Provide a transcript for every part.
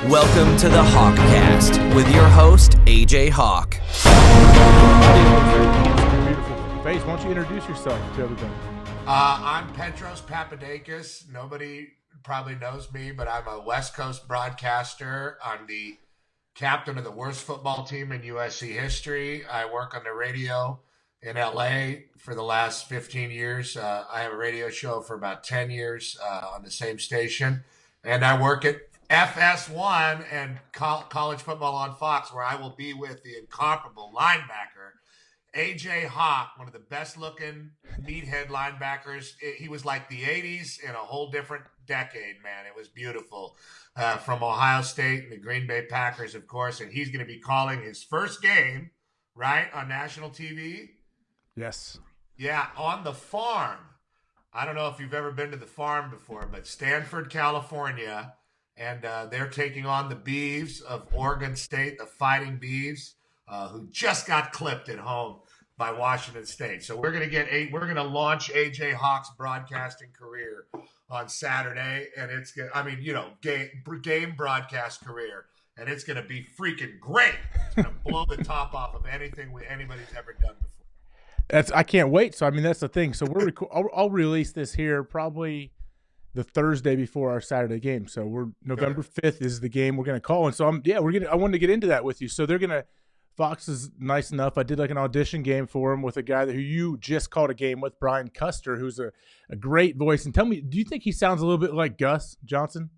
Welcome to the HawkCast with your host, AJ Hawk. Beautiful face. Why don't you introduce yourself to everybody? I'm Petros Papadakis. Nobody probably knows me, but I'm a West Coast broadcaster. I'm the captain of the worst football team in USC history. I work on the radio in LA for the last 15 years. I have a radio show for about 10 years on the same station. And I work at FS1 and college football on Fox, where I will be with the incomparable linebacker, AJ Hawk, one of the best-looking meathead linebackers. He was like the 80s in a whole different decade, man. It was beautiful. From Ohio State and the Green Bay Packers, of course. And he's going to be calling his first game, right, on national TV. Yes. Yeah, on the farm. I don't know if you've ever been to the farm before, but Stanford, California, and they're taking on the Beavs of Oregon State, the Fighting Beavs, who just got clipped at home by Washington State. So we're going to launch AJ Hawk's broadcasting career on Saturday, and it's going to, game broadcast career, and it's going to be freaking great. It's going to blow the top off of anything anybody's ever done before. I can't wait. So, I mean, that's the thing. So I'll release this here probably the Thursday before our Saturday game. So we're November 5th is the game we're going to call. And so I wanted to get into that with you. So Fox is nice enough. I did like an audition game for him with a guy who you just called a game with, Brian Custer, who's a great voice. And tell me, do you think he sounds a little bit like Gus Johnson?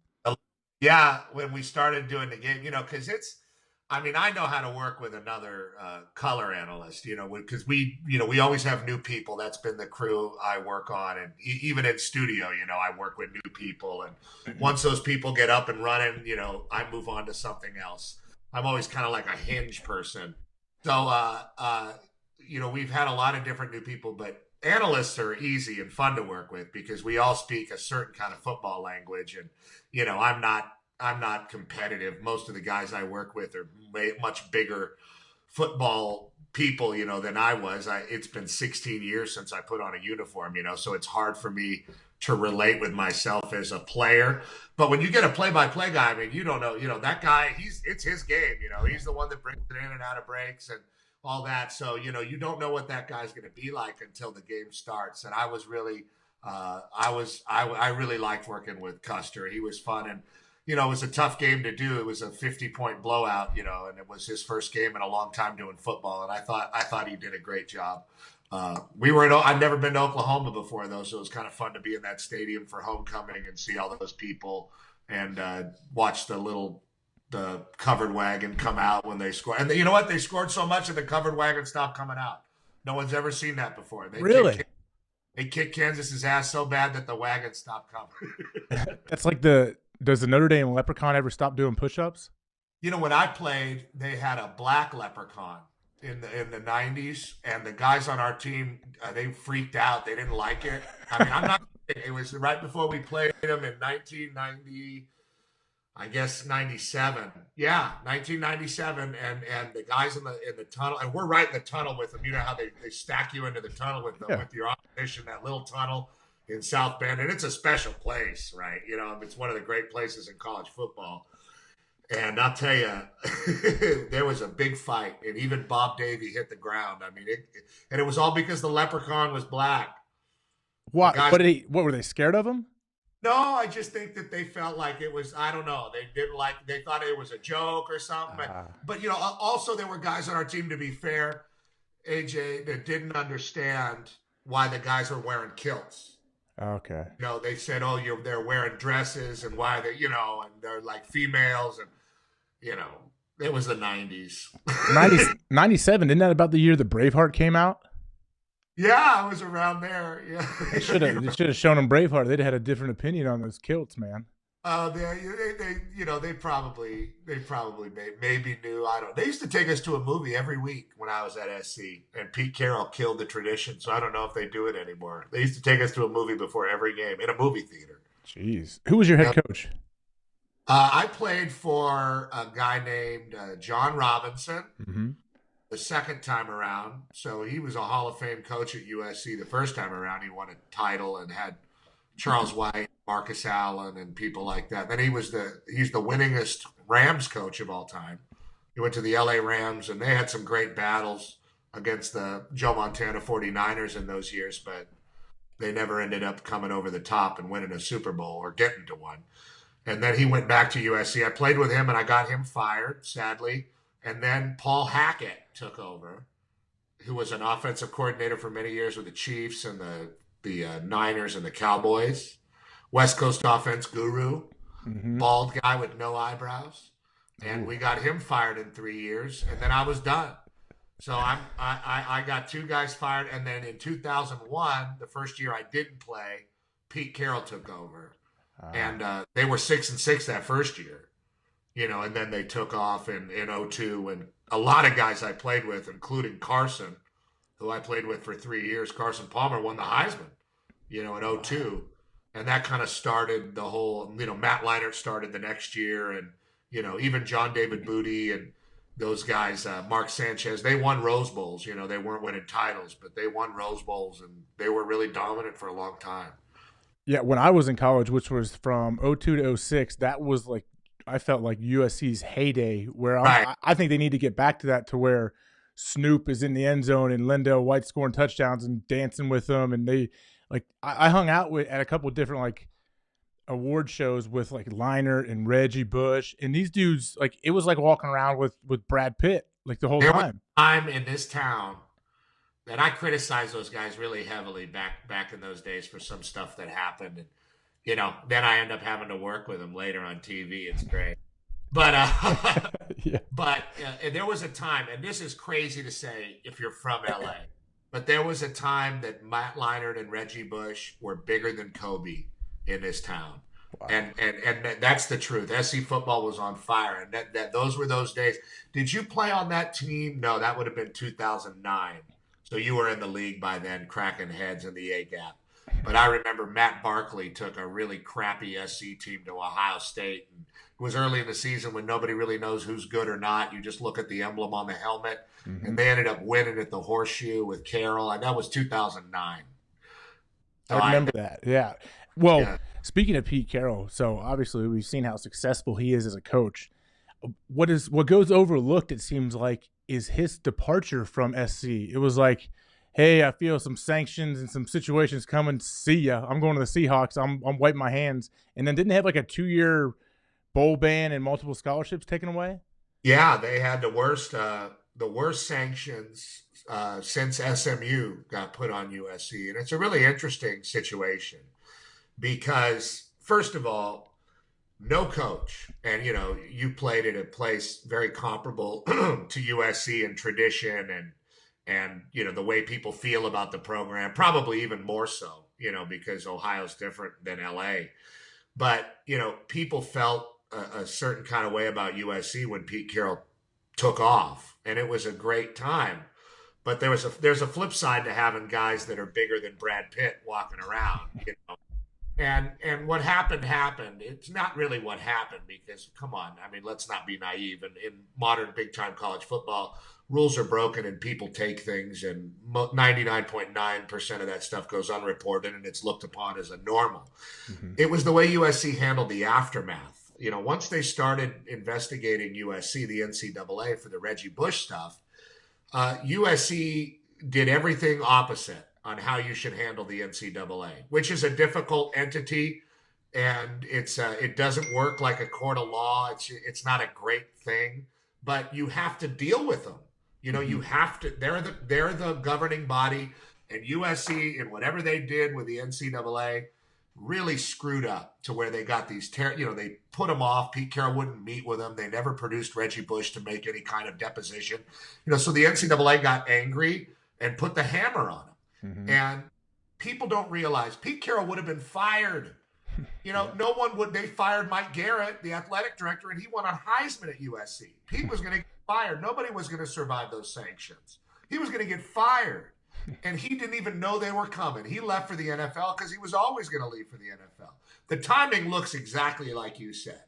Yeah. When we started doing the game, cause I know how to work with another color analyst, because we always have new people. That's been the crew I work on. And even in studio, I work with new people. And once those people get up and running, I move on to something else. I'm always kind of like a hinge person. So, we've had a lot of different new people, but analysts are easy and fun to work with because we all speak a certain kind of football language. And, I'm not competitive. Most of the guys I work with are much bigger football people, than I was. It's been 16 years since I put on a uniform, so it's hard for me to relate with myself as a player. But when you get a play-by-play guy, you don't know, that guy, it's his game, he's the one that brings it in and out of breaks and all that. So, you don't know what that guy's going to be like until the game starts. And I was really, I really liked working with Custer. He was fun. And, it was a tough game to do. It was a 50-point blowout, and it was his first game in a long time doing football. And I thought he did a great job. I'd never been to Oklahoma before though, so it was kind of fun to be in that stadium for homecoming and see all those people and watch the covered wagon come out when they scored. And you know what? They scored so much that the covered wagon stopped coming out. No one's ever seen that before. Really? They kicked Kansas's ass so bad that the wagon stopped coming. That's like does the Notre Dame Leprechaun ever stop doing push-ups? When I played, they had a black leprechaun in the 90s, and the guys on our team, they freaked out. They didn't like it. I'm not kidding. It was right before we played them in 1990, I guess 97. Yeah, 1997, and the guys in the tunnel, and we're right in the tunnel with them. You know how they stack you into the tunnel with your opposition, that little tunnel in South Bend, and it's a special place, right? It's one of the great places in college football. And I'll tell you, there was a big fight, and even Bob Davie hit the ground. And it was all because the leprechaun was black. What? What were they scared of him? No, I just think that they felt like it was. I don't know. They thought it was a joke or something. But also there were guys on our team, to be fair, AJ, that didn't understand why the guys were wearing kilts. Okay. They said, they're wearing dresses and why they, and they're like females and, it was the 90s. 97, isn't that about the year the Braveheart came out? Yeah, I was around there. Yeah. They should have shown them Braveheart. They'd have had a different opinion on those kilts, man. They probably maybe knew. I don't. They used to take us to a movie every week when I was at SC, and Pete Carroll killed the tradition. So I don't know if they do it anymore. They used to take us to a movie before every game in a movie theater. Jeez, who was your head coach? I played for a guy named John Robinson. Mm-hmm. The second time around, so he was a Hall of Fame coach at USC. The first time around, he won a title and had Charles White, Marcus Allen, and people like that. Then he's the winningest Rams coach of all time. He went to the LA Rams, and they had some great battles against the Joe Montana 49ers in those years, but they never ended up coming over the top and winning a Super Bowl or getting to one. And then he went back to USC. I played with him, and I got him fired, sadly. And then Paul Hackett took over, who was an offensive coordinator for many years with the Chiefs and the Niners and the Cowboys. West Coast offense guru, bald guy with no eyebrows. And we got him fired in 3 years, and then I was done. So I got 2 guys fired, and then in 2001, the first year I didn't play, Pete Carroll took over, and they were 6-6 that first year, and then they took off in 02, and a lot of guys I played with, including Carson, who I played with for 3 years. Carson Palmer won the Heisman, in 02, and that kind of started the whole. Matt Leinart started the next year, and even John David Booty and those guys, Mark Sanchez, they won Rose Bowls. They weren't winning titles, but they won Rose Bowls, and they were really dominant for a long time. Yeah, when I was in college, which was from 02 to 06, that was like, I felt like USC's heyday, where I think they need to get back to that, to where Snoop is in the end zone and Lindell White scoring touchdowns and dancing with them. And they, like, I hung out at a couple of different, like, award shows with like Leinart and Reggie Bush, and these dudes, like, it was like walking around with Brad Pitt like the whole time. There was a time in this town that I criticized those guys really heavily back in those days for some stuff that happened, and then I end up having to work with them later on TV. It's great, but but there was a time, and this is crazy to say if you're from LA, but there was a time that Matt Leinart and Reggie Bush were bigger than Kobe in this town. Wow. And that's the truth. SC football was on fire, and that those were those days. Did you play on that team? No, that would have been 2009. So you were in the league by then, cracking heads in the A-gap. But I remember Matt Barkley took a really crappy SC team to Ohio State. And it was early in the season when nobody really knows who's good or not. You just look at the emblem on the helmet, and they ended up winning at the Horseshoe with Carroll, and that was 2009. So I remember that, yeah. Well, speaking of Pete Carroll, so obviously we've seen how successful he is as a coach. What goes overlooked, it seems like, is his departure from SC. It was like, hey, I feel some sanctions and some situations coming. See ya. I'm going to the Seahawks. I'm wiping my hands. And then didn't they have like a 2-year bowl ban and multiple scholarships taken away? Yeah, they had the worst sanctions since SMU got put on USC, and it's a really interesting situation. Because, first of all, no coach, and, you played at a place very comparable to USC in tradition and the way people feel about the program, probably even more so, because Ohio's different than LA. But, people felt a certain kind of way about USC when Pete Carroll took off, and it was a great time. But there's a flip side to having guys that are bigger than Brad Pitt walking around, And what happened. It's not really what happened because, come on, I mean, let's not be naive. And in modern big-time college football, rules are broken and people take things, and 99.9% of that stuff goes unreported and it's looked upon as a normal. It was the way USC handled the aftermath. Once they started investigating USC, the NCAA, for the Reggie Bush stuff, USC did everything opposite on how you should handle the NCAA, which is a difficult entity, and it doesn't work like a court of law. It's not a great thing, but you have to deal with them. You have to. They're the governing body, and USC and whatever they did with the NCAA really screwed up to where they got these. They put them off. Pete Carroll wouldn't meet with them. They never produced Reggie Bush to make any kind of deposition. So the NCAA got angry and put the hammer on them. And people don't realize Pete Carroll would have been fired. No one would. They fired Mike Garrett, the athletic director, and he won a Heisman at USC. Pete was going to get fired. Nobody was going to survive those sanctions. He was going to get fired. And he didn't even know they were coming. He left for the NFL because he was always going to leave for the NFL. The timing looks exactly like you said.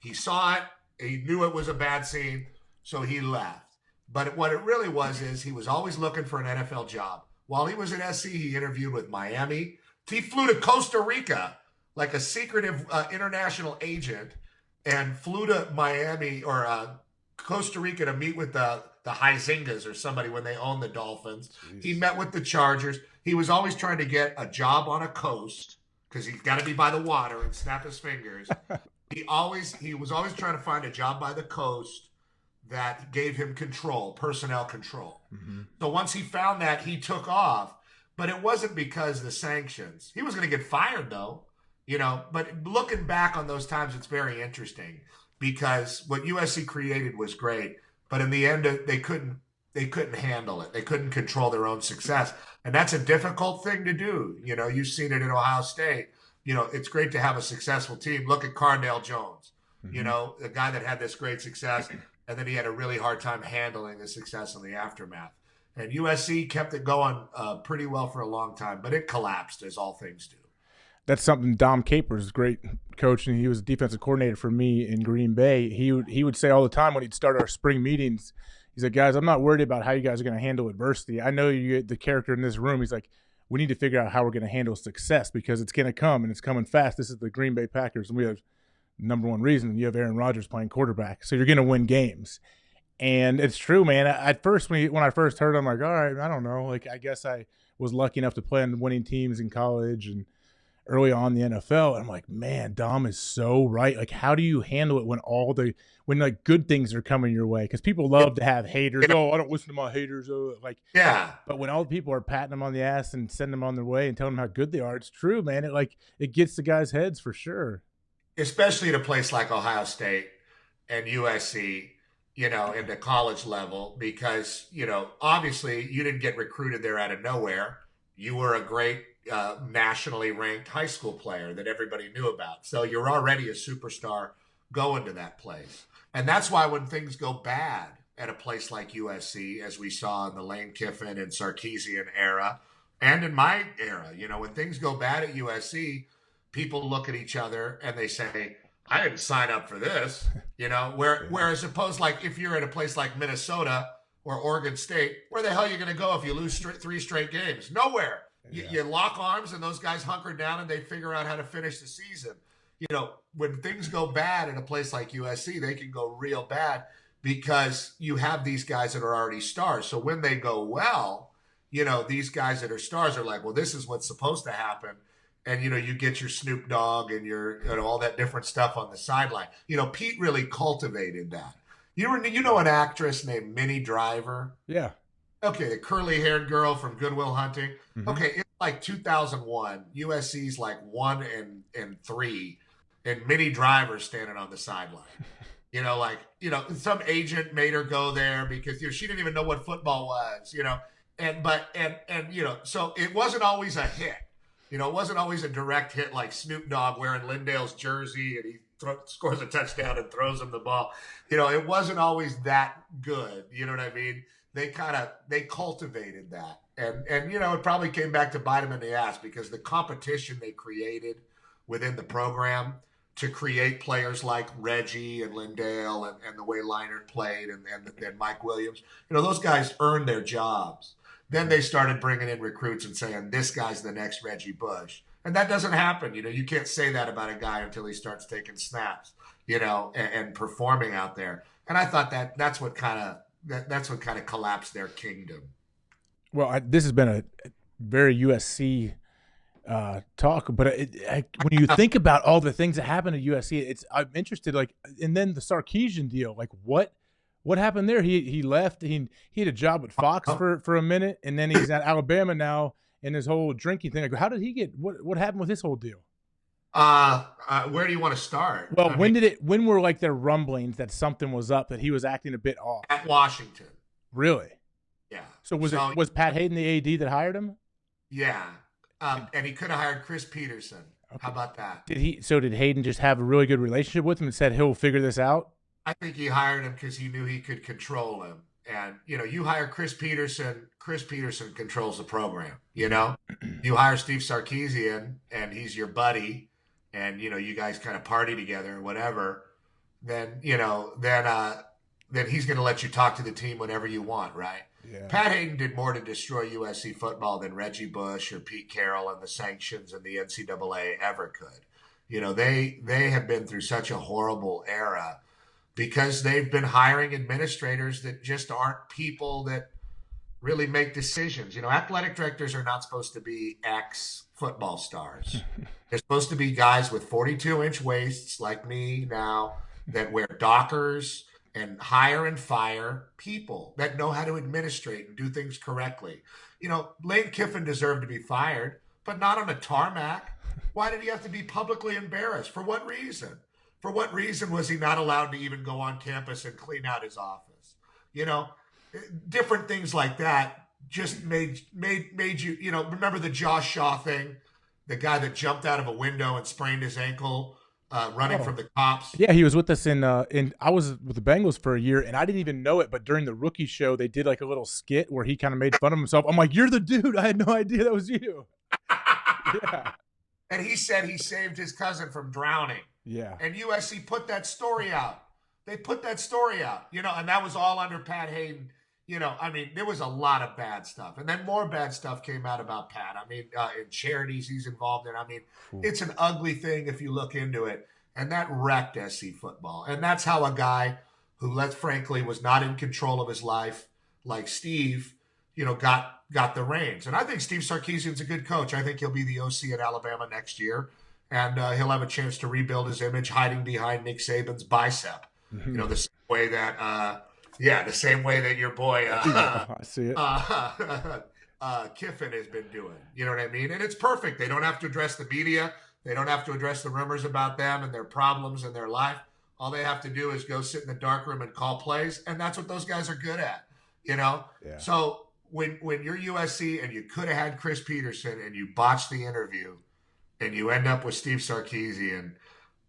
He saw it. He knew it was a bad scene, so he left. But what it really was is he was always looking for an NFL job. While he was at SC, he interviewed with Miami, He flew to Costa Rica like a secretive international agent and flew to Miami or Costa Rica to meet with the Huizingas or somebody when they owned the Dolphins. Jeez. He met with the Chargers. He was always trying to get a job on a coast because he's got to be by the water and snap his fingers. He was always trying to find a job by the coast that gave him control, personnel control. Mm-hmm. So once he found that, he took off. But it wasn't because of the sanctions. He was going to get fired, though. But looking back on those times, it's very interesting because what USC created was great, but in the end, they couldn't handle it. They couldn't control their own success, and that's a difficult thing to do. You've seen it in Ohio State. It's great to have a successful team. Look at Cardale Jones, mm-hmm. The guy that had this great success, and then he had a really hard time handling the success in the aftermath. And USC kept it going pretty well for a long time, but it collapsed, as all things do. That's something Dom Capers, great coach, and he was a defensive coordinator for me in Green Bay. He would say all the time when he'd start our spring meetings, he's like, guys, I'm not worried about how you guys are going to handle adversity. I know you, the character in this room. He's like, we need to figure out how we're going to handle success because it's going to come, and it's coming fast. This is the Green Bay Packers, and we have number one reason. You have Aaron Rodgers playing quarterback, so you're going to win games. And it's true, man. At first, when I first heard it, I'm like, all right, I don't know. Like, I guess I was lucky enough to play on winning teams in college and early on in the NFL. And I'm like, man, Dom is so right. Like, how do you handle it when like good things are coming your way? Because people love to have haters. Oh, I don't listen to my haters. Yeah. But when all the people are patting them on the ass and sending them on their way and telling them how good they are, it's true, man. It gets the guys' heads for sure. Especially at a place like Ohio State and USC. In the college level, because, obviously you didn't get recruited there out of nowhere. You were a great nationally ranked high school player that everybody knew about. So you're already a superstar going to that place. And that's why when things go bad at a place like USC, as we saw in the Lane Kiffin and Sarkeesian era, and in my era, when things go bad at USC, people look at each other and they say, I didn't sign up for this, whereas opposed, like if you're at a place like Minnesota or Oregon State, where the hell are you going to go if you lose 3 straight games? Nowhere. Yeah. You lock arms and those guys hunker down and they figure out how to finish the season. When things go bad in a place like USC, they can go real bad because you have these guys that are already stars. So when they go well, these guys that are stars are like, well, this is what's supposed to happen. And, you get your Snoop Dogg and your, all that different stuff on the sideline. Pete really cultivated that. You know an actress named Minnie Driver? Yeah. Okay, the curly-haired girl from Good Will Hunting. Mm-hmm. Okay, it's like 2001. USC's like 1-3, and Minnie Driver's standing on the sideline. Some agent made her go there because she didn't even know what football was. So it wasn't always a hit. It wasn't always a direct hit like Snoop Dogg wearing Lindale's jersey and he scores a touchdown and throws him the ball. It wasn't always that good. You know what I mean? They cultivated that. And it probably came back to bite them in the ass because the competition they created within the program to create players like Reggie and Lindale and the way Leinart played and Mike Williams, those guys earned their jobs. Then they started bringing in recruits and saying, this guy's the next Reggie Bush. And that doesn't happen. You can't say that about a guy until he starts taking snaps, and performing out there. And I thought that's what kind of collapsed their kingdom. Well, this has been a very USC talk, but when you think about all the things that happened at USC, I'm interested, and then the Sarkeesian deal, what happened there? He left. He had a job with Fox for a minute, and then he's at Alabama now, and his whole drinking thing. How did he get? What happened with his whole deal? Where do you want to start? Well, when were there rumblings that something was up, that he was acting a bit off? At Washington. Really? Yeah. So was Pat Hayden the AD that hired him? Yeah. And he could have hired Chris Peterson. Okay. How about that? Did Hayden just have a really good relationship with him and said he'll figure this out? I think he hired him because he knew he could control him. And, you hire Chris Peterson controls the program, You hire Steve Sarkeesian, and he's your buddy, and, you guys kind of party together or whatever. Then then he's going to let you talk to the team whenever you want, right? Yeah. Pat Hayden did more to destroy USC football than Reggie Bush or Pete Carroll and the sanctions and the NCAA ever could. You know, they have been through such a horrible era because they've been hiring administrators that just aren't people that really make decisions. You know, athletic directors are not supposed to be ex-football stars. They're supposed to be guys with 42-inch waists like me now that wear Dockers and hire and fire people that know how to administrate and do things correctly. You know, Lane Kiffin deserved to be fired, but not on a tarmac. Why did he have to be publicly embarrassed? For what reason? For what reason was he not allowed to even go on campus and clean out his office? You know, different things like that just made you, you know, remember the Josh Shaw thing? The guy that jumped out of a window and sprained his ankle running from the cops. Yeah, he was with us in I was with the Bengals for a year, and I didn't even know it, but during the rookie show, they did like a little skit where he kind of made fun of himself. I'm like, you're the dude. I had no idea that was you. Yeah. And he said he saved his cousin from drowning. Yeah. And USC put that story out. They put that story out, you know, and that was all under Pat Hayden. You know, I mean, there was a lot of bad stuff. And then more bad stuff came out about Pat. I mean, in charities he's involved in. I mean, it's an ugly thing if you look into it. And that wrecked SC football. And that's how a guy who, let's frankly, was not in control of his life, like Steve, you know, got the reins. And I think Steve Sarkeesian's a good coach. I think he'll be the OC at Alabama next year. And he'll have a chance to rebuild his image hiding behind Nick Saban's bicep. Mm-hmm. You know, the same way that the same way that your boy I see it. Kiffin has been doing. You know what I mean? And it's perfect. They don't have to address the media. They don't have to address the rumors about them and their problems in their life. All they have to do is go sit in the dark room and call plays, and that's what those guys are good at. You know? Yeah. So when you're USC and you could have had Chris Peterson and you botched the interview and you end up with Steve Sarkeesian,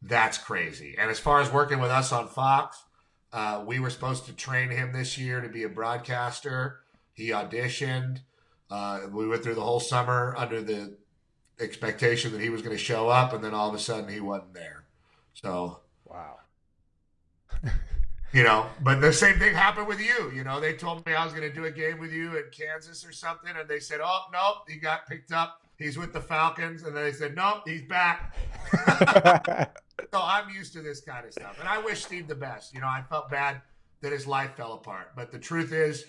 that's crazy. And as far as working with us on Fox, we were supposed to train him this year to be a broadcaster. He auditioned. We went through the whole summer under the expectation that he was going to show up, and then all of a sudden he wasn't there. So, wow. You know, but the same thing happened with you. You know, they told me I was going to do a game with you in Kansas or something, and they said, oh, no, he got picked up. He's with the Falcons. And then they said, nope, he's back. So I'm used to this kind of stuff. And I wish Steve the best. You know, I felt bad that his life fell apart. But the truth is,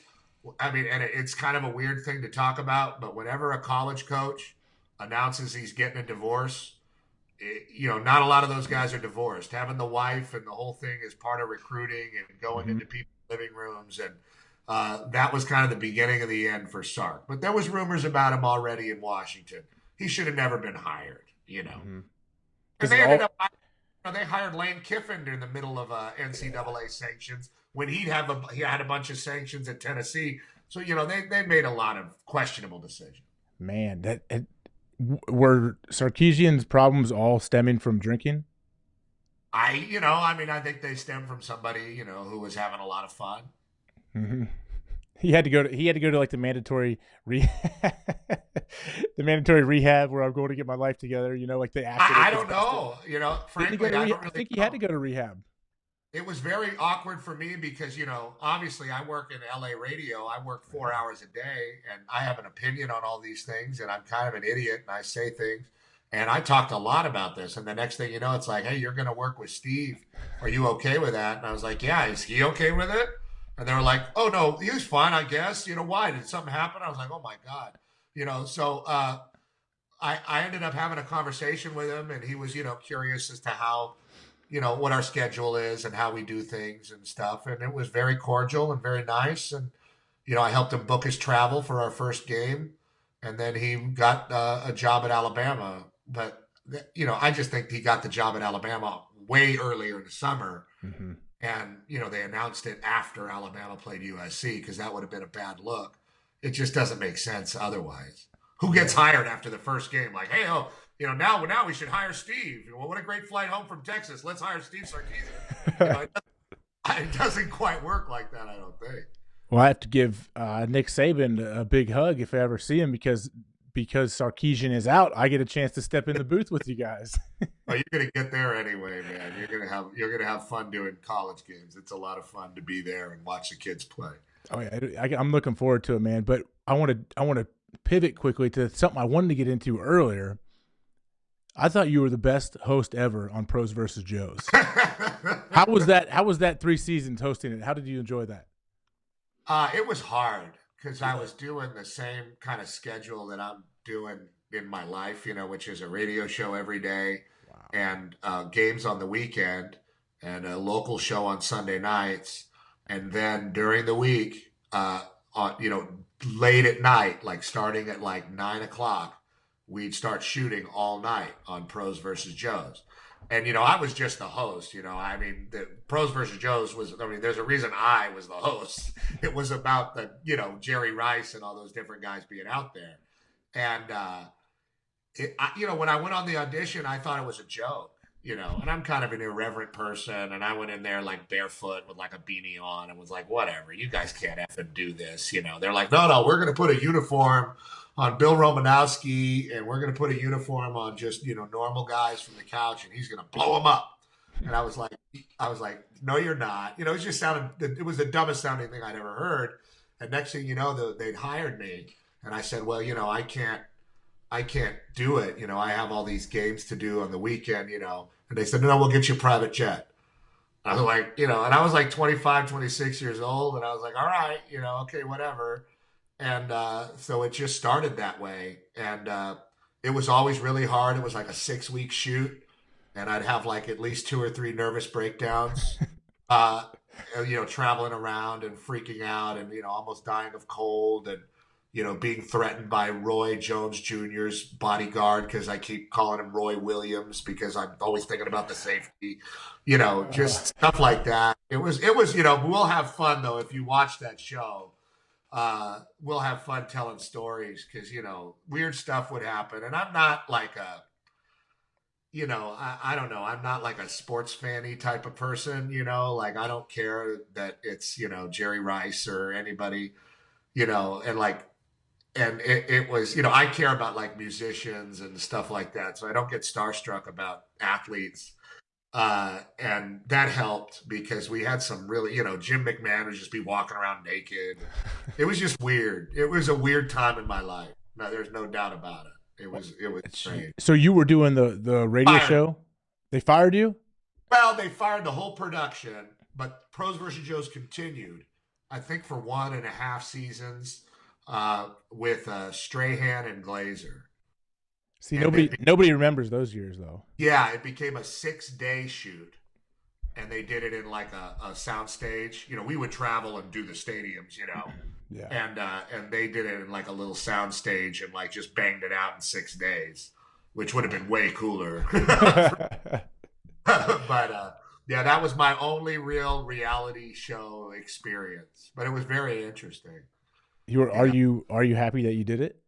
I mean, and it's kind of a weird thing to talk about, but whenever a college coach announces he's getting a divorce, you know, not a lot of those guys are divorced. Having the wife and the whole thing is part of recruiting and going into people's living rooms. And that was kind of the beginning of the end for Sark. But there was rumors about him already in Washington. He should have never been hired, you know. Mm-hmm. And they ended up, you know, they hired Lane Kiffin in the middle of NCAA sanctions when he had a bunch of sanctions at Tennessee. So, you know, they made a lot of questionable decisions. Man, were Sarkeesian's problems all stemming from drinking? I think they stem from somebody, you know, who was having a lot of fun. Mm-hmm. He had to go to like the mandatory rehab where I'm going to get my life together. You know, like they asked. I don't know. You know, frankly, I think he had to go to rehab. It was very awkward for me because, you know, obviously I work in LA radio. I work 4 hours a day and I have an opinion on all these things and I'm kind of an idiot and I say things. And I talked a lot about this. And the next thing you know, it's like, hey, you're going to work with Steve. Are you okay with that? And I was like, yeah, is he okay with it? And they were like, oh, no, he was fine, I guess. You know, why? Did something happen? I was like, oh, my God. You know, so I ended up having a conversation with him and he was, you know, curious as to how, you know, what our schedule is and how we do things and stuff. And it was very cordial and very nice. And, you know, I helped him book his travel for our first game. And then he got a job at Alabama. But, you know, I just think he got the job at Alabama way earlier in the summer. Mm-hmm. And, you know, they announced it after Alabama played USC because that would have been a bad look. It just doesn't make sense otherwise. Who gets hired after the first game? Like, hey, you know, now we should hire Steve. Well, what a great flight home from Texas. Let's hire Steve Sarkeesian. You know, it doesn't quite work like that, I don't think. Well, I have to give Nick Saban a big hug if I ever see him because Sarkeesian is out. I get a chance to step in the booth with you guys. Oh, you're gonna get there anyway, man. You're gonna have fun doing college games. It's a lot of fun to be there and watch the kids play. Oh yeah, I'm looking forward to it, man. But I want to pivot quickly to something I wanted to get into earlier. I thought you were the best host ever on Pros versus Joes. How was that? How was that 3 seasons hosting it? How did you enjoy that? It was hard because I was doing the same kind of schedule that I'm doing in my life, which is a radio show every day. Wow. And games on the weekend and a local show on Sunday nights. And then during the week, late at night, like starting at like 9 o'clock, we'd start shooting all night on Pros versus Joes. And, I was just the host, the Pros versus Joes there's a reason I was the host. It was about the, Jerry Rice and all those different guys being out there. And, when I went on the audition, I thought it was a joke, and I'm kind of an irreverent person. And I went in there like barefoot with like a beanie on and was like, whatever, you guys can't effing do this. They're like, no, we're going to put a uniform on Bill Romanowski, and we're going to put a uniform on just, normal guys from the couch, and he's going to blow them up. And I was like, no, you're not. It it was the dumbest sounding thing I'd ever heard. And next thing you know, they'd hired me. And I said, well, I can't do it. I have all these games to do on the weekend, And they said, no, we'll get you a private jet. I was like, and I was like 25, 26 years old. And I was like, all right, okay, whatever. And so it just started that way. And it was always really hard. It was like a 6-week shoot. And I'd have like at least 2 or 3 nervous breakdowns, traveling around and freaking out and, almost dying of cold and, being threatened by Roy Jones Jr.'s bodyguard because I keep calling him Roy Williams because I'm always thinking about the safety, just stuff like that. It was, we'll have fun though. If you watch that show, we'll have fun telling stories because, weird stuff would happen. And I'm not like I don't know. I'm not like a sports fan-y type of person, like I don't care that it's, Jerry Rice or anybody, and it was, I care about like musicians and stuff like that. So I don't get starstruck about athletes. And that helped because we had some really, Jim McMahon would just be walking around naked. It was just weird. It was a weird time in my life. No, there's no doubt about it. It was strange. So you were doing the radio show? They fired you? Well, they fired the whole production, but Pros vs. Joes continued, I think for 1.5 seasons. With Strahan and Glazer. See, nobody remembers those years though. Yeah, it became a 6-day shoot, and they did it in like a sound stage. We would travel and do the stadiums, Yeah. And they did it in like a little sound stage and like just banged it out in 6 days, which would have been way cooler. But yeah, that was my only real reality show experience. But it was very interesting. Are you happy that you did it?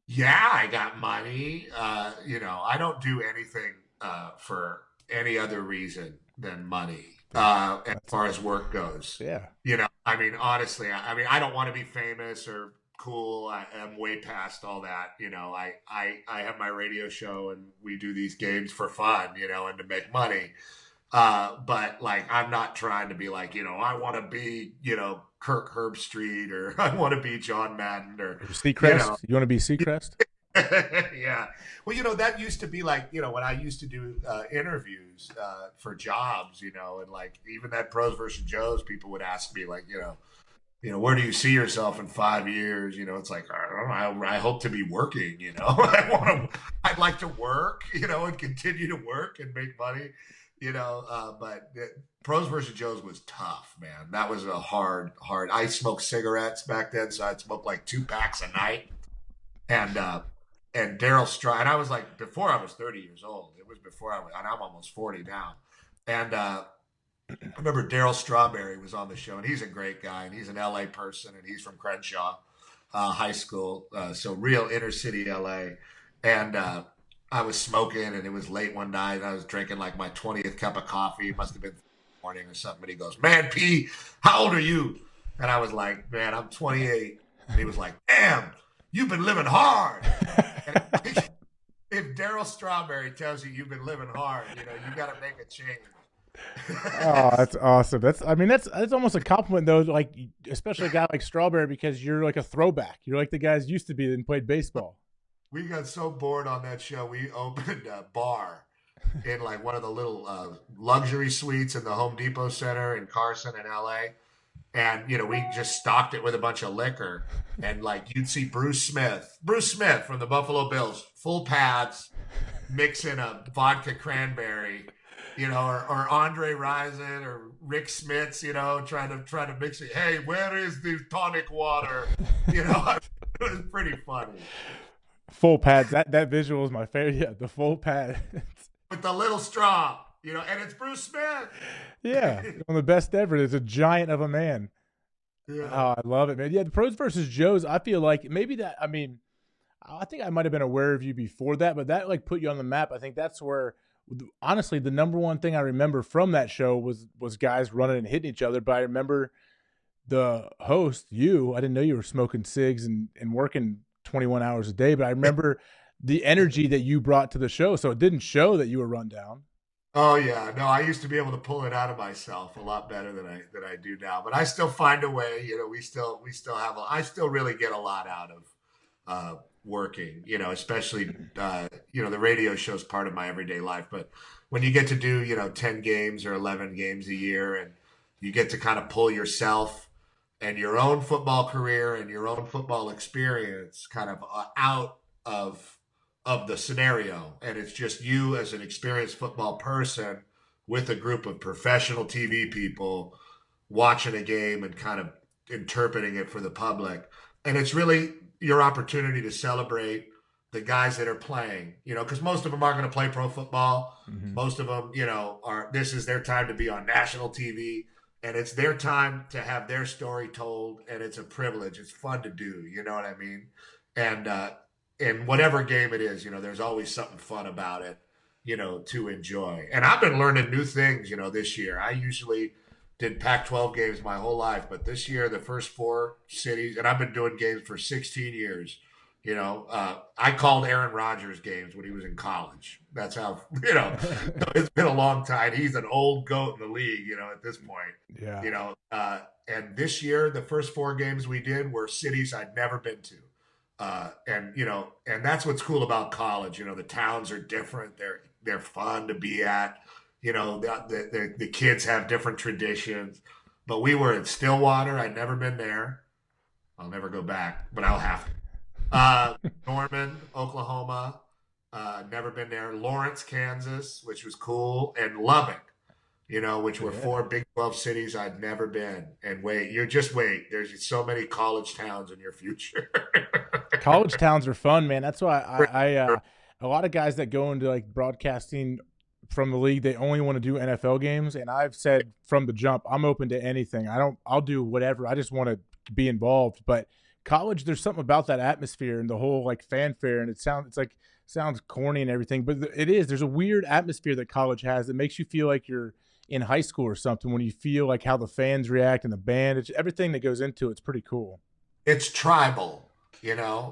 Yeah, I got money. I don't do anything for any other reason than money as far as work goes. Yeah. Honestly, I don't want to be famous or cool. I'm way past all that. I have my radio show and we do these games for fun, and to make money. But like, I'm not trying to be like, I want to be, Kirk Herbstreit or I want to be John Madden or Seacrest. You want to be Seacrest? Yeah. Well, that used to be like, when I used to do interviews for jobs, and like even that Pros versus Joes, people would ask me like, where do you see yourself in 5 years? It's like, I don't know, I hope to be working, I'd like to work, and continue to work and make money. But Pros versus Joes was tough, man. That was a hard. I smoked cigarettes back then, so I'd smoke like 2 packs a night. And Daryl Strawberry, and I was like, before I was 30 years old. It was before and I'm almost 40 now. And I remember Daryl Strawberry was on the show, and he's a great guy, and he's an LA person, and he's from Crenshaw High School, so real inner city LA. And I was smoking, and it was late one night, and I was drinking like my 20th cup of coffee. It must have been morning or something. And he goes, "Man, P, how old are you?" And I was like, "Man, I'm 28." And he was like, "Damn, you've been living hard." if Daryl Strawberry tells you you've been living hard, you got to make a change. Oh, that's awesome. That's almost a compliment though, like especially a guy like Strawberry, because you're like a throwback. You're like the guys used to be and played baseball. We got so bored on that show. We opened a bar in like one of the little luxury suites in the Home Depot Center in Carson in LA. And, we just stocked it with a bunch of liquor. And like you'd see Bruce Smith from the Buffalo Bills, full pads, mixing a vodka cranberry, or Andre Rison or Rick Smits, trying to mix it. Hey, where is the tonic water? It was pretty funny. Full pads. That visual is my favorite. Yeah, the full pad. With the little straw, and it's Bruce Smith. Yeah, one of the best ever. It's a giant of a man. Yeah. Oh, I love it, man. Yeah, the Pros versus Joes, I feel like maybe that, I think I might have been aware of you before that, but that like put you on the map. I think that's where, honestly, the number one thing I remember from that show was guys running and hitting each other. But I remember the host, I didn't know you were smoking cigs and working 21 hours a day, but I remember the energy that you brought to the show. So it didn't show that you were run down. Oh yeah, no, I used to be able to pull it out of myself a lot better than I do now. But I still find a way. We still have. I still really get a lot out of working. Especially the radio show is part of my everyday life. But when you get to do 10 games or 11 games a year, and you get to kind of pull yourself and your own football career and your own football experience kind of out of the scenario, and it's just you as an experienced football person with a group of professional TV people watching a game and kind of interpreting it for the public. And it's really your opportunity to celebrate the guys that are playing, because most of them aren't going to play pro football. Mm-hmm. Most of them, this is their time to be on national TV, and it's their time to have their story told. And it's a privilege. It's fun to do. You know what I mean? And whatever game it is, there's always something fun about it, to enjoy. And I've been learning new things, this year. I usually did Pac-12 games my whole life, but this year, the first 4 cities, and I've been doing games for 16 years. I called Aaron Rodgers games when he was in college. That's how, it's been a long time. He's an old goat in the league, at this point. Yeah. And this year, the first 4 games we did were cities I'd never been to. And that's what's cool about college. The towns are different. They're fun to be at. The kids have different traditions. But we were in Stillwater. I'd never been there. I'll never go back, but I'll have to. Norman, Oklahoma. Never been there. Lawrence, Kansas, which was cool, and Lubbock. Which were 4 Big 12 cities I'd never been. And wait. There's so many college towns in your future. College towns are fun, man. That's why a lot of guys that go into like broadcasting from the league, they only want to do NFL games. And I've said from the jump, I'm open to anything. I'll do whatever. I just want to be involved. But college, there's something about that atmosphere and the whole like fanfare, and it sounds corny and everything, but it is. There's a weird atmosphere that college has that makes you feel like you're in high school or something, when you feel like how the fans react and the band. It's everything that goes into it. It's pretty cool. It's tribal.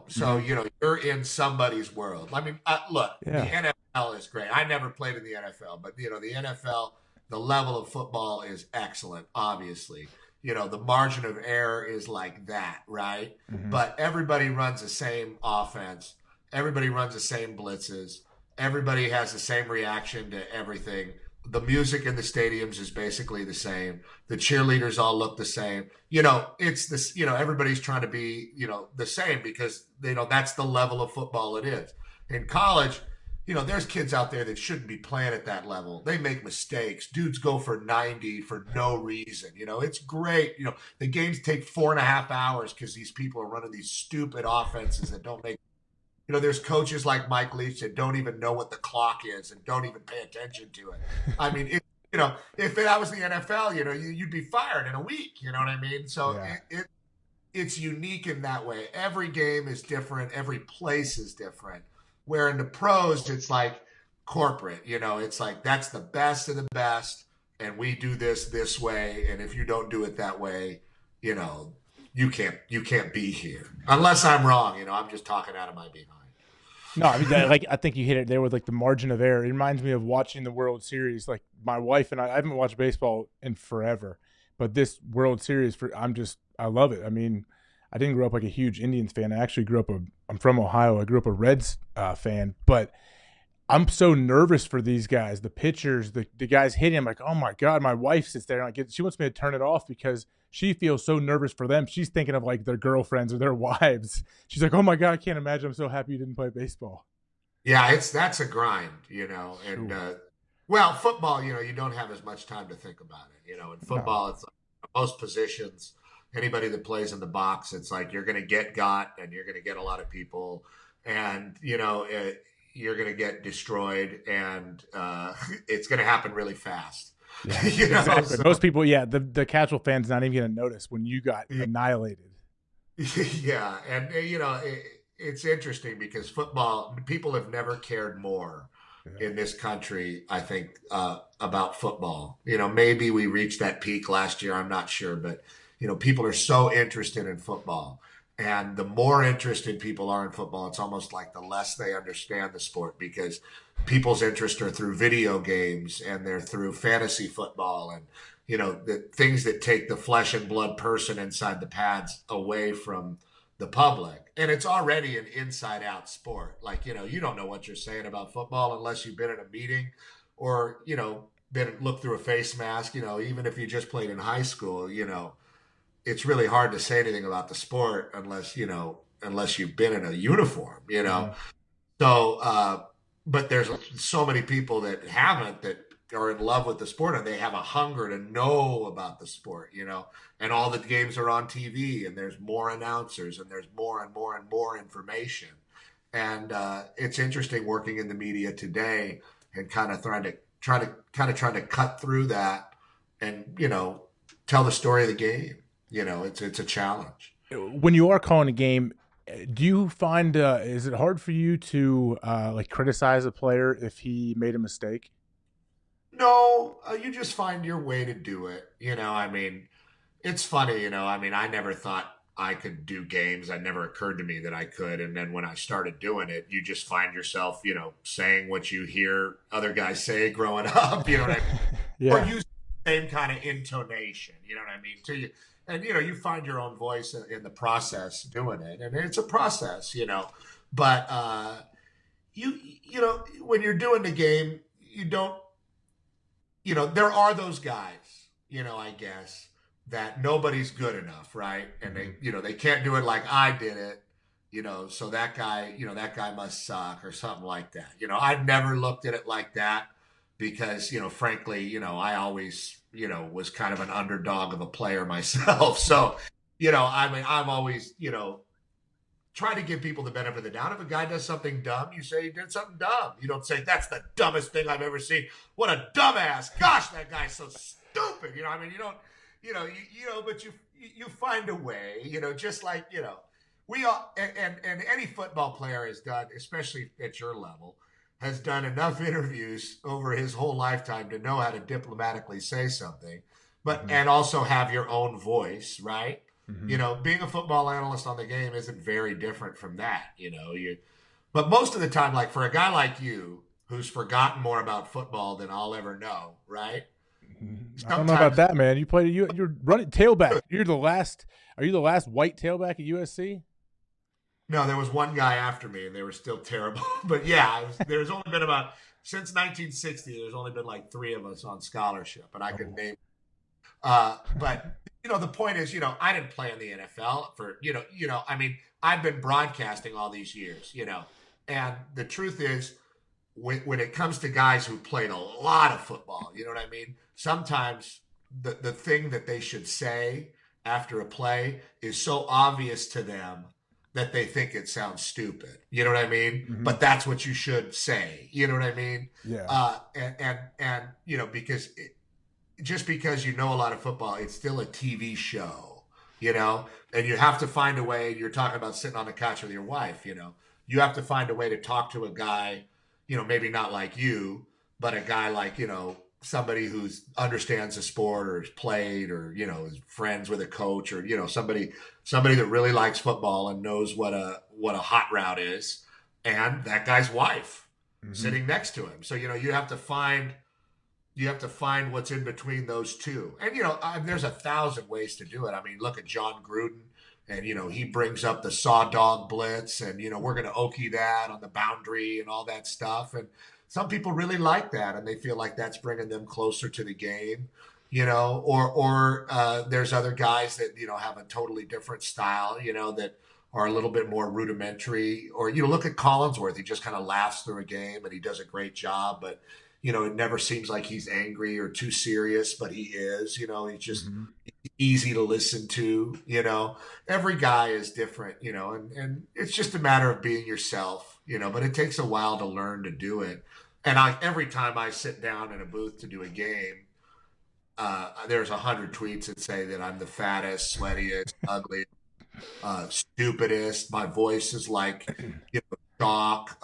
So, you're in somebody's world. I mean, look, yeah. The NFL is great. I never played in the NFL, but, the NFL, the level of football is excellent, obviously. The margin of error is like that, right? Mm-hmm. But everybody runs the same offense. Everybody runs the same blitzes. Everybody has the same reaction to everything. The music in the stadiums is basically the same. The cheerleaders all look the same. It's this, everybody's trying to be, the same, because, that's the level of football it is. In college, there's kids out there that shouldn't be playing at that level. They make mistakes. Dudes go for 90 for no reason. It's great. The games take 4.5 hours because these people are running these stupid offenses that don't make. There's coaches like Mike Leach that don't even know what the clock is and don't even pay attention to it. I mean, if that was the NFL, you'd be fired in a week. You know what I mean? So yeah. It's unique in that way. Every game is different. Every place is different. Where in the pros, it's like corporate. It's like that's the best of the best, and we do this way. And if you don't do it that way, you can't be here. Unless I'm wrong. I'm just talking out of my behind. No, I mean, like I think you hit it there with like the margin of error. It reminds me of watching the World Series. Like my wife and I haven't watched baseball in forever, but this World Series I love it. I mean, I didn't grow up like a huge Indians fan. I actually I'm from Ohio. I grew up a Reds fan, but I'm so nervous for these guys, the pitchers, the guys hitting. I'm like, oh my God, my wife sits there and she wants me to turn it off because she feels so nervous for them. She's thinking of like their girlfriends or their wives. She's like, oh my God, I can't imagine. I'm so happy you didn't play baseball. Yeah, that's a grind, and well, football, you don't have as much time to think about it. In football, It's like most positions, anybody that plays in the box, it's like you're going to got, and you're going to get a lot of people, and you're going to get destroyed, and it's going to happen really fast. Yeah, exactly. So, most people, the casual fan's not even going to notice when you got annihilated. Yeah, and it's interesting because football, people have never cared more in this country, I think, about football. Maybe we reached that peak last year. I'm not sure, but people are so interested in football. And the more interested people are in football, it's almost like the less they understand the sport, because people's interests are through video games and they're through fantasy football and, the things that take the flesh and blood person inside the pads away from the public. And it's already an inside out sport. Like, you don't know what you're saying about football unless you've been in a meeting or, been looked through a face mask, even if you just played in high school, it's really hard to say anything about the sport unless you've been in a uniform, Mm-hmm. So, but there's so many people that haven't, that are in love with the sport, and they have a hunger to know about the sport, and all the games are on TV, and there's more announcers, and there's more and more and more information. And it's interesting working in the media today and kind of trying to cut through that and, tell the story of the game. It's a challenge. When you are calling a game, do you find is it hard for you to like criticize a player if he made a mistake? No, you just find your way to do it. I mean, it's funny, I never thought I could do games. It never occurred to me that I could. And then when I started doing it, you just find yourself, saying what you hear other guys say growing up, you know what I mean? Yeah. Or use the same kind of intonation, you know what I mean? To you. And, you find your own voice in the process doing it. And it's a process, but, when you're doing the game, you don't, there are those guys, I guess, that nobody's good enough, right? And they can't do it like I did it, so that guy must suck or something like that. I've never looked at it like that because, frankly, I always, was kind of an underdog of a player myself. So, I'm always, try to give people the benefit of the doubt. If a guy does something dumb, you say he did something dumb. You don't say, that's the dumbest thing I've ever seen. What a dumbass. Gosh, that guy's so stupid. You don't, but you find a way, just like, we all, and any football player has done, especially at your level, has done enough interviews over his whole lifetime to know how to diplomatically say something, but, and also have your own voice, right? Mm-hmm. Being a football analyst on the game isn't very different from that, but most of the time, like for a guy like you, who's forgotten more about football than I'll ever know, right? I don't know about that, man. You're running tailback. Are you the last white tailback at USC? No, there was one guy after me, and they were still terrible. But yeah, there's only been since 1960, there's only been like 3 of us on scholarship, and I could name. But the point is, I didn't play in the NFL for, I've been broadcasting all these years, and the truth is, when it comes to guys who played a lot of football, you know what I mean? Sometimes the thing that they should say after a play is so obvious to them that they think it sounds stupid. You know what I mean? Mm-hmm. But that's what you should say. You know what I mean? Yeah. And because just because you know a lot of football, it's still a TV show, and you have to find a way. You're talking about sitting on the couch with your wife, you have to find a way to talk to a guy, maybe not like you, but a guy like, somebody who understands the sport or has played or, is friends with a coach or, somebody that really likes football and knows what a hot route is. and that guy's wife sitting next to him. So, you have to find what's in between those two. And, there's 1,000 ways to do it. I mean, look at John Gruden, and, he brings up the saw dog blitz, and, we're going to Okie that on the boundary and all that stuff. And some people really like that, and they feel like that's bringing them closer to the game, or there's other guys that, have a totally different style, that are a little bit more rudimentary. Or, look at Collinsworth. He just kind of laughs through a game, and he does a great job. But, it never seems like he's angry or too serious, but he is. He's just easy to listen to. Every guy is different, and it's just a matter of being yourself, but it takes a while to learn to do it. And every time I sit down in a booth to do a game, there's 100 tweets that say that I'm the fattest, sweatiest, ugliest, stupidest. My voice is like, chalk,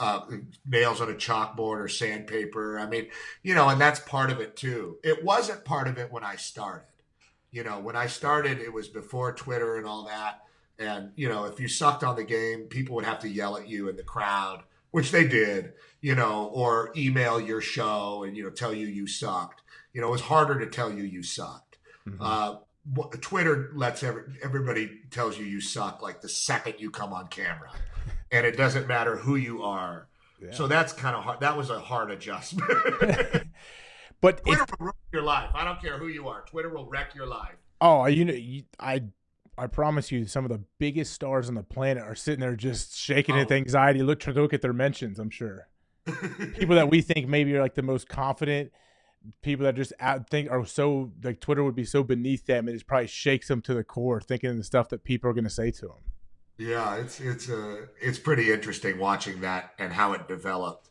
nails on a chalkboard or sandpaper. I mean, and that's part of it too. It wasn't part of it when I started. When I started, it was before Twitter and all that. And, if you sucked on the game, people would have to yell at you in the crowd, which they did, or email your show and, tell you sucked. It was harder to tell you sucked. Twitter lets everybody tells you suck like the second you come on camera, and it doesn't matter who you are. Yeah. So that's kind of hard. That was a hard adjustment. But Twitter will ruin your life. I don't care who you are. Twitter will wreck your life. Oh, I promise you, some of the biggest stars on the planet are sitting there just shaking with anxiety. Look at their mentions. I'm sure people that we think maybe are like the most confident. People that just think are so like Twitter would be so beneath them, it just probably shakes them to the core, thinking of the stuff that people are going to say to them. Yeah, it's pretty interesting watching that and how it developed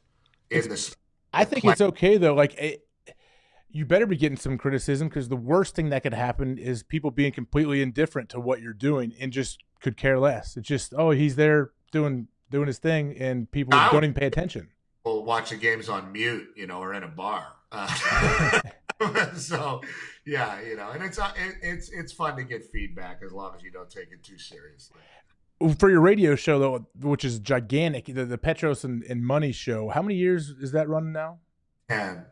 in this. I think it's okay though. Like you better be getting some criticism, because the worst thing that could happen is people being completely indifferent to what you're doing and just could care less. It's just, he's there doing his thing, and people don't even pay attention. We'll watch the games on mute, or in a bar. So yeah, and it's fun to get feedback as long as you don't take it too seriously. For your radio show though, which is gigantic, the Petros and Money Show, how many years is that running now? 10.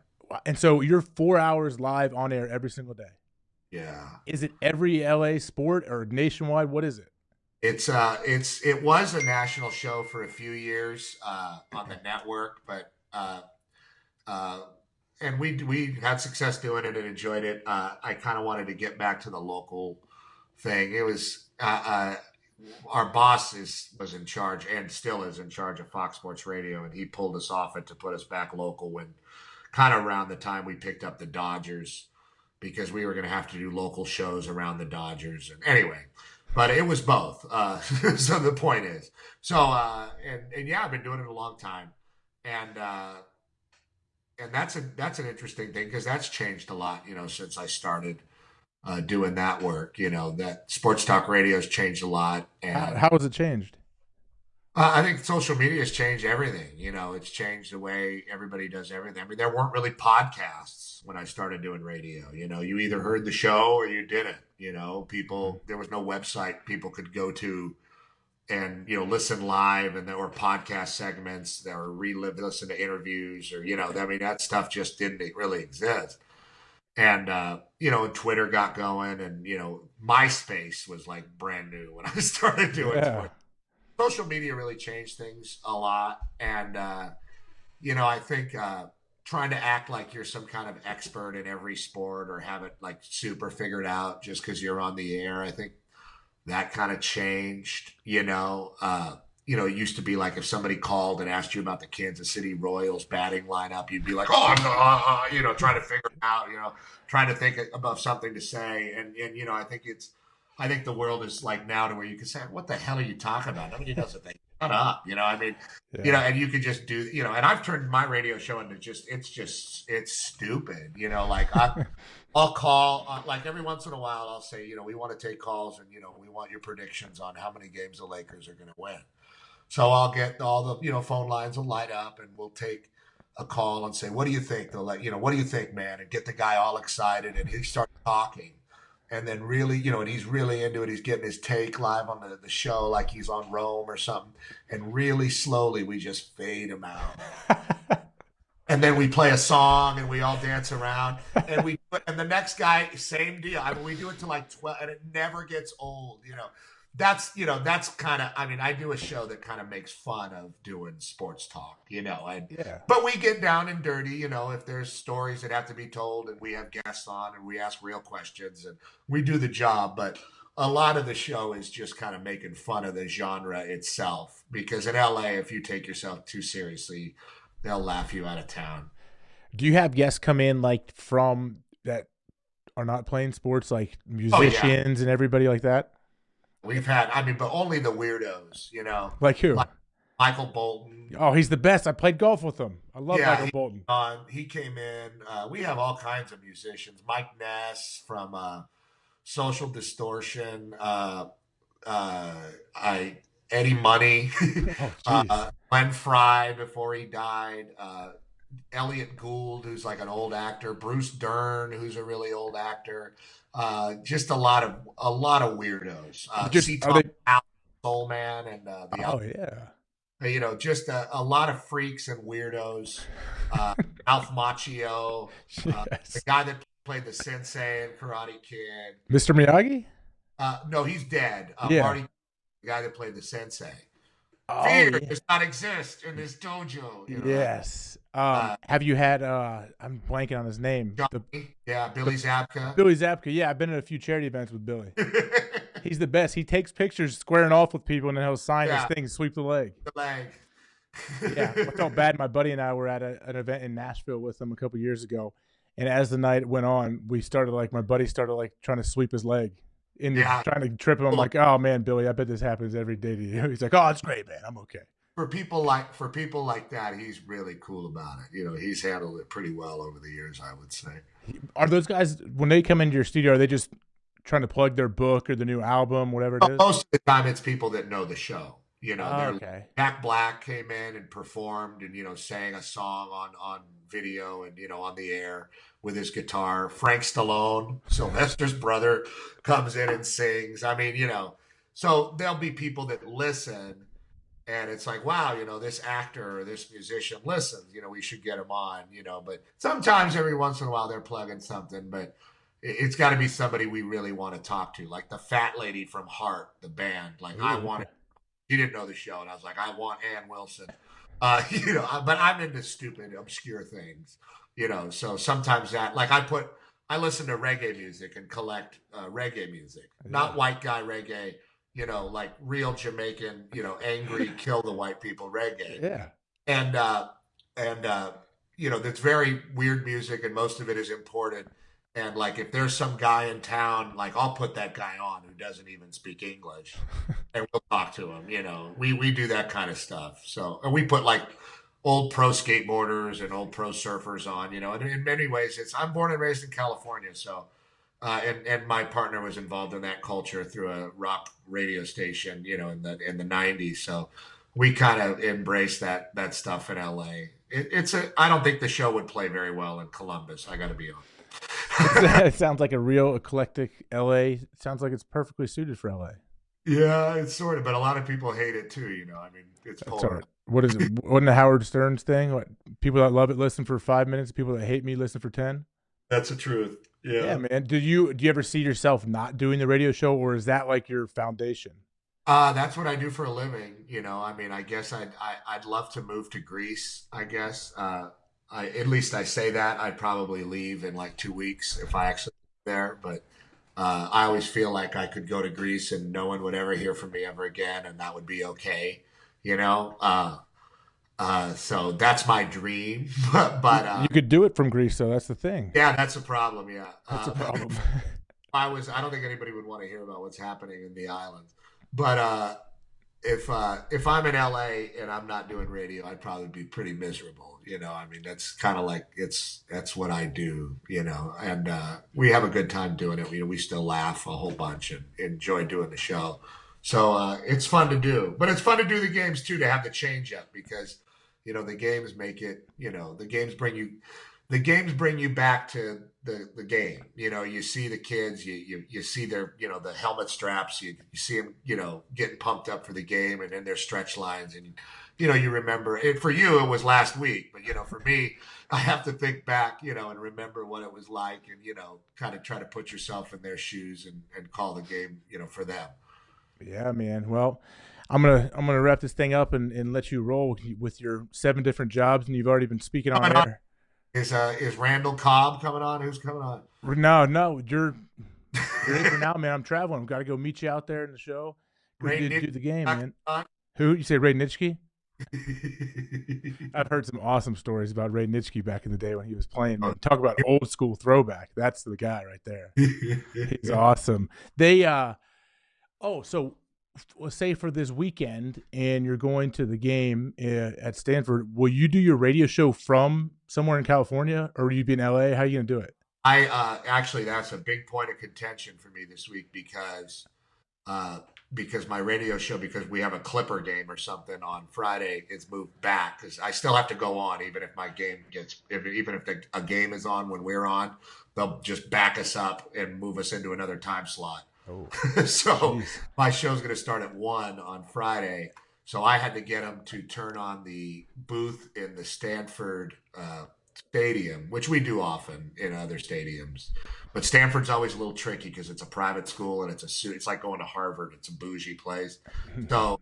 And so you're 4 hours live on air every single day. Yeah. Is it every LA sport or nationwide? What is it? It was a national show for a few years on the network, but and we had success doing it and enjoyed it. I kind of wanted to get back to the local thing. It was our boss was in charge and still is in charge of Fox Sports Radio, and he pulled us off it to put us back local when kind of around the time we picked up the Dodgers, because we were going to have to do local shows around the Dodgers. And anyway, but it was both. So the point is, and yeah, I've been doing it a long time. And that's an interesting thing, because that's changed a lot, since I started doing that work. That sports talk radio has changed a lot. And how has it changed? I think social media has changed everything. It's changed the way everybody does everything. I mean, there weren't really podcasts when I started doing radio. You either heard the show or you didn't. There was no website people could go to and listen live, and there were podcast segments that were listen to interviews, or I mean, that stuff just didn't really exist. And Twitter got going, and MySpace was like brand new when I started doing Twitter. Social media really changed things a lot, and I think trying to act like you're some kind of expert in every sport or have it like super figured out just because you're on the air, I think that kind of changed. It used to be like if somebody called and asked you about the Kansas City Royals batting lineup, you'd be like, trying to figure it out, trying to think about something to say. And I think the world is like now to where you can say, what the hell are you talking about? Nobody knows a thing. Shut up. And you could just do, and I've turned my radio show into it's stupid. I'll call, like every once in a while, I'll say, we want to take calls, and, we want your predictions on how many games the Lakers are going to win. So I'll get all the, phone lines will light up, and we'll take a call and say, what do you think? They'll what do you think, man? And get the guy all excited, and he starts talking. and then really, and he's really into it. He's getting his take live on the show like he's on Rome or something. And really slowly, we just fade him out. And then we play a song and we all dance around. And the next guy, same deal. I mean, we do it to like 12, and it never gets old, That's kind of, I do a show that kind of makes fun of doing sports talk, but we get down and dirty, if there's stories that have to be told and we have guests on and we ask real questions and we do the job. But a lot of the show is just kind of making fun of the genre itself, because in LA, if you take yourself too seriously, they'll laugh you out of town. Do you have guests come in like from that are not playing sports, like musicians and everybody like that? We've had, but only the weirdos, Like who? Like Michael Bolton. Oh, he's the best. I played golf with him. I love Michael Bolton. He came in. We have all kinds of musicians. Mike Ness from Social Distortion. Eddie Money. Glenn Fry before he died. Elliot Gould, who's like an old actor. Bruce Dern, who's a really old actor. Just a lot of weirdos. Soul Man and just a lot of freaks and weirdos. Ralph Macchio, the guy that played the sensei in Karate Kid. Mr. Miyagi? No, he's dead. Marty, the guy that played the sensei. Fear does not exist in this dojo. Yes. Have you had I'm blanking on his name. Billy Zabka. Billy Zabka. Yeah, I've been at a few charity events with Billy. He's the best. He takes pictures squaring off with people and then he'll sign his thing, sweep the leg. Yeah. I felt bad. My buddy and I were at an event in Nashville with him a couple years ago. And as the night went on, my buddy started trying to sweep his leg. Trying to trip him. I'm like, oh man, Billy, I bet this happens every day to you. He's like, oh, it's great, man. I'm okay. For people like that, he's really cool about it. He's handled it pretty well over the years, I would say. Are those guys, when they come into your studio, are they just trying to plug their book or the new album, whatever it is? Most of the time, it's people that know the show. Okay. Jack Black came in and performed and sang a song on video and on the air with his guitar. Frank Stallone, Sylvester's brother, comes in and sings. So there'll be people that listen, and it's like, wow, this actor or this musician listens. We should get him on. But sometimes every once in a while they're plugging something, but it's got to be somebody we really want to talk to, like the fat lady from Heart, the band. She didn't know the show, and I was like, I want Ann Wilson. But I'm into stupid, obscure things, so sometimes I listen to reggae music and collect reggae music, not white guy reggae, like real Jamaican, angry, kill the white people reggae. Yeah. And that's very weird music, and most of it is imported. And if there's some guy in town, I'll put that guy on who doesn't even speak English and we'll talk to him, we do that kind of stuff. So, and we put old pro skateboarders and old pro surfers on, and in many ways I'm born and raised in California. So, and my partner was involved in that culture through a rock radio station, in the 90s. So we kind of embraced that stuff in LA. I don't think the show would play very well in Columbus. I got to be honest. It sounds like a real eclectic LA. It sounds like it's perfectly suited for LA. Yeah, it's sort of, but a lot of people hate it too. It's polar. What is it? Wasn't the Howard Stern's thing? What, people that love it listen for 5 minutes. People that hate me listen for 10. That's the truth. Yeah, man. Do you ever see yourself not doing the radio show, or is that your foundation? That's what I do for a living. I guess I'd love to move to Greece. I guess. At least I say that. I'd probably leave in 2 weeks if I actually live there. But I always feel like I could go to Greece and no one would ever hear from me ever again, and that would be okay. So that's my dream. But you could do it from Greece, though. That's the thing. Yeah, that's a problem. Yeah, that's a problem. I don't think anybody would want to hear about what's happening in the islands. But if I'm in LA and I'm not doing radio, I'd probably be pretty miserable. That's kind of that's what I do, and we have a good time doing it. We still laugh a whole bunch and enjoy doing the show. So it's fun to do, but it's fun to do the games too, to have the change up, because, the games make it, the games bring you, the games bring you back to the game. You see the kids, you see their, the helmet straps, you see them, getting pumped up for the game, and then their stretch lines, and you remember it. For you, it was last week, but for me, I have to think back, and remember what it was like, and kind of try to put yourself in their shoes and call the game, for them. Yeah, man. Well, I'm gonna wrap this thing up and let you roll with your 7 different jobs, and you've already been speaking on air. Is Randall Cobb coming on? Who's coming on? No, you're in for now, man. I'm traveling. I've got to go meet you out there in the show. Do the game, man. Who you say, Ray Nitschke? I've heard some awesome stories about Ray Nitschke back in the day when he was playing. Man. Talk about old school throwback. That's the guy right there. He's awesome. They so let's say for this weekend and you're going to the game at Stanford, will you do your radio show from somewhere in California, or will you be in LA? How are you going to do it? Actually, that's a big point of contention for me this week because my radio show, because we have a Clipper game or something on Friday, it's moved back because I still have to go on even if my game even if a game is on when we're on, they'll just back us up and move us into another time slot. Oh, so geez. My show's going to start at 1 on Friday. So I had to get them to turn on the booth in the Stanford stadium, which we do often in other stadiums. But Stanford's always a little tricky because it's a private school and it's like going to Harvard. It's a bougie place. So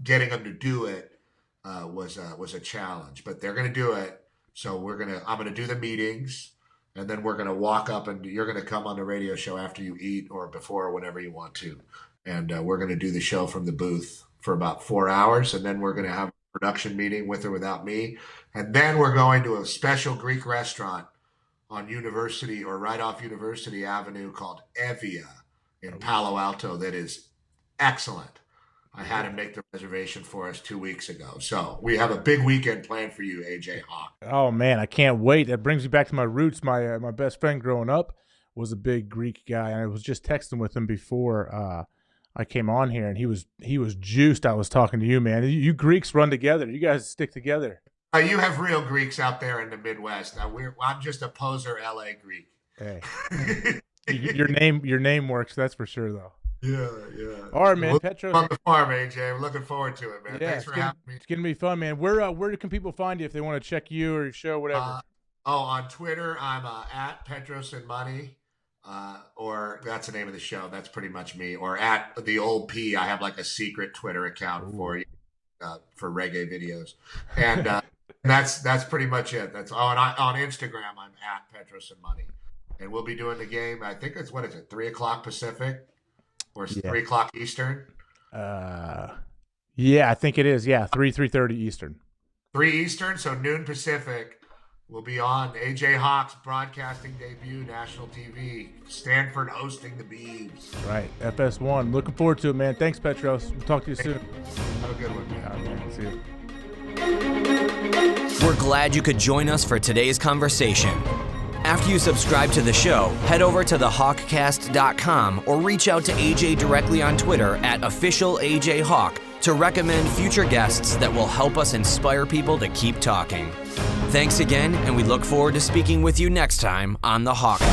getting them to do it was a challenge. But they're going to do it. So I'm going to do the meetings. And then we're going to walk up and you're going to come on the radio show after you eat or before or whenever you want to. And we're going to do the show from the booth for about 4 hours. And then we're going to have a production meeting with or without me. And then we're going to a special Greek restaurant on University or right off University Avenue called Evia in Palo Alto that is excellent. I had him make the reservation for us 2 weeks ago. So we have a big weekend planned for you, AJ Hawk. Oh, man, I can't wait. That brings me back to my roots. My best friend growing up was a big Greek guy, and I was just texting with him before I came on here, and he was juiced. I was talking to you, man. You Greeks run together. You guys stick together. You have real Greeks out there in the Midwest. I'm just a poser LA Greek. Hey, your name works. That's for sure, though. Yeah. All right, man. Petros on the farm, AJ. I'm looking forward to it, man. Yeah, Thanks for having me. It's gonna be fun, man. Where can people find you if they want to check you or your show, whatever? On Twitter, I'm at Petros and Money, or that's the name of the show. That's pretty much me. Or at the Ole P. I have like a secret Twitter account for reggae videos, and that's pretty much it. That's on Instagram. I'm at Petros and Money, and we'll be doing the game. I think it's 3:00 Pacific. Or 3 o'clock Eastern? Yeah, I think it is. Yeah, 3:30 Eastern. 3 Eastern, so noon Pacific. We'll be on AJ Hawk's broadcasting debut, national TV. Stanford hosting the Beavs. Right, FS1. Looking forward to it, man. Thanks, Petros. We'll talk to you soon. Have a good one, man. All right, man. See you. We're glad you could join us for today's conversation. After you subscribe to the show, head over to thehawkcast.com or reach out to AJ directly on Twitter at @officialAJHawk to recommend future guests that will help us inspire people to keep talking. Thanks again, and we look forward to speaking with you next time on the HawkCast.